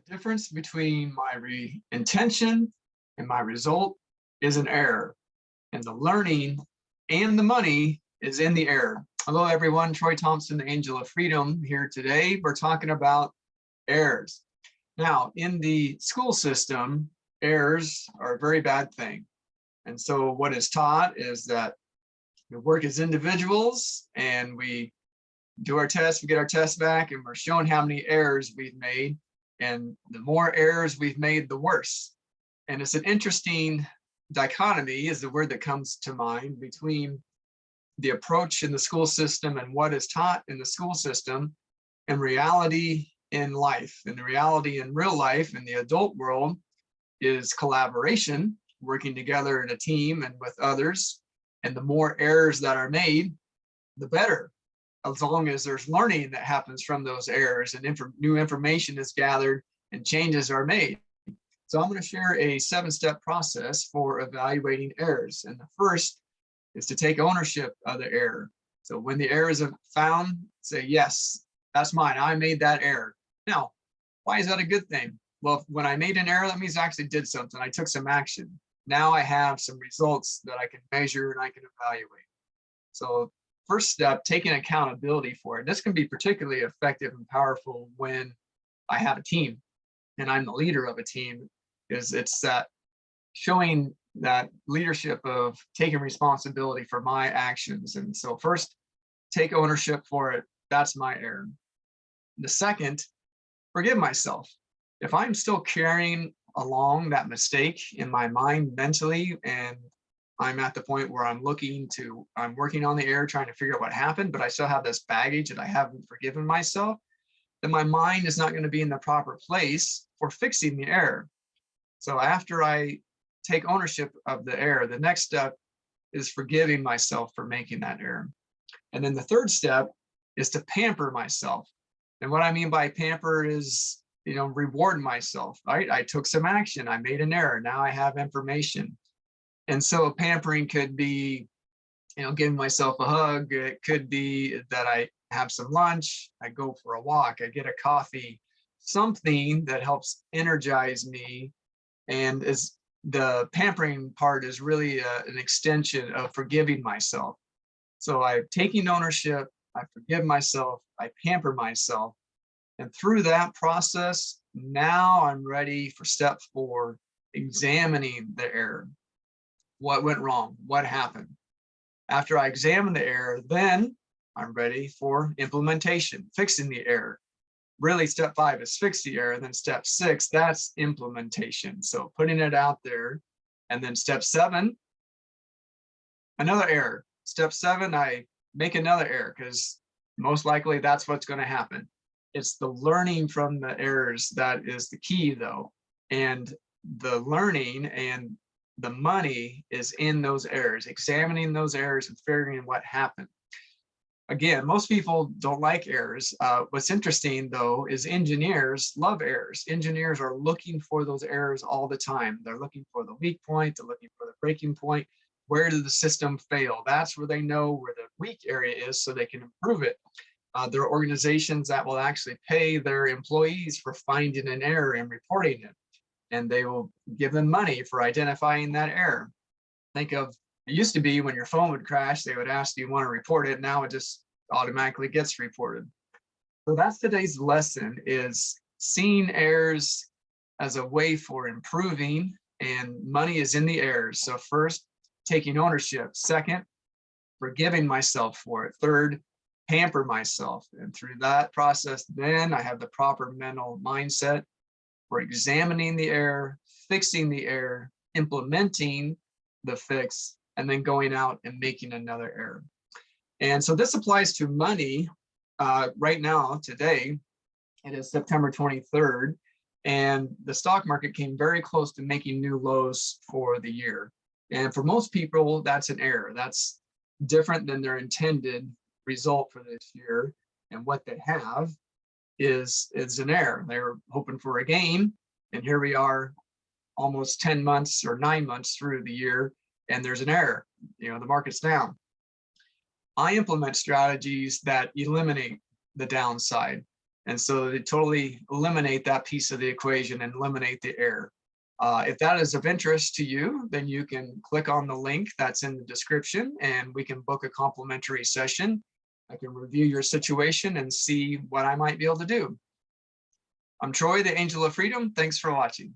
The difference between my intention and my result is an error, and the learning and the money is in the error. Hello, everyone. Troy Thompson, the Angel of Freedom, here today. We're talking about errors. Now, in the school system, errors are a very bad thing. And so what is taught is that we work as individuals and we do our tests, we get our tests back, and we're shown how many errors we've made. And the more errors we've made, the worse. And it's an interesting dichotomy is the word that comes to mind between the approach in the school system and what is taught in the school system and reality in life. And the reality in real life in the adult world is collaboration, working together in a team and with others. And the more errors that are made, the better, as long as there's learning that happens from those errors and new information is gathered and changes are made. So I'm going to share a 7-step process for evaluating errors. And the first is to take ownership of the error. So when the error is found, say, yes, that's mine. I made that error. Now, why is that a good thing? Well, when I made an error, that means I actually did something. I took some action. Now I have some results that I can measure and I can evaluate. So first step, taking accountability for it. This can be particularly effective and powerful when I have a team and I'm the leader of a team. It's that showing that leadership of taking responsibility for my actions. And so first, take ownership for it. That's my error. The second, forgive myself. If I'm still carrying along that mistake in my mind mentally, and I'm at the point where I'm working on the error, trying to figure out what happened, but I still have this baggage that I haven't forgiven myself, then my mind is not going to be in the proper place for fixing the error. So after I take ownership of the error, the next step is forgiving myself for making that error. And then the third step is to pamper myself. And what I mean by pamper is, reward myself, right? I took some action, I made an error, now I have information. And so pampering could be, giving myself a hug. It could be that I have some lunch, I go for a walk, I get a coffee, something that helps energize me. And is the pampering part is really an extension of forgiving myself. So I'm taking ownership, I forgive myself, I pamper myself. And through that process, now I'm ready for step 4, examining the error. What went wrong? What happened? After I examine the error, then I'm ready for implementation, fixing the error. Really, step 5 is fix the error. Then step 6, that's implementation. So putting it out there. And then step 7, another error. Step 7, I make another error because most likely that's what's going to happen. It's the learning from the errors that is the key, though. And the learning and the money is in those errors, examining those errors and figuring what happened. Again, most people don't like errors. What's interesting, though, is engineers love errors. Engineers are looking for those errors all the time. They're looking for the weak point, they're looking for the breaking point. Where did the system fail? That's where they know where the weak area is so they can improve it. There are organizations that will actually pay their employees for finding an error and reporting it. And they will give them money for identifying that error. Think of, it used to be when your phone would crash, they would ask, do you want to report it? Now it just automatically gets reported. So that's today's lesson, is seeing errors as a way for improving, and money is in the errors. So first, taking ownership. Second, forgiving myself for it. Third, pamper myself. And through that process, then I have the proper mental mindset for examining the error, fixing the error, implementing the fix, and then going out and making another error. And so this applies to money. Right now, today, it is September 23rd, and the stock market came very close to making new lows for the year. And for most people, that's an error. That's different than their intended result for this year. And what they have is an error. They were hoping for a gain, and here we are almost 10 months or 9 months through the year, and there's an error. The market's down. I implement strategies that eliminate the downside. And so they totally eliminate that piece of the equation and eliminate the error. If that is of interest to you, then you can click on the link that's in the description and we can book a complimentary session. I can review your situation and see what I might be able to do. I'm Troy, the Angel of Freedom. Thanks for watching.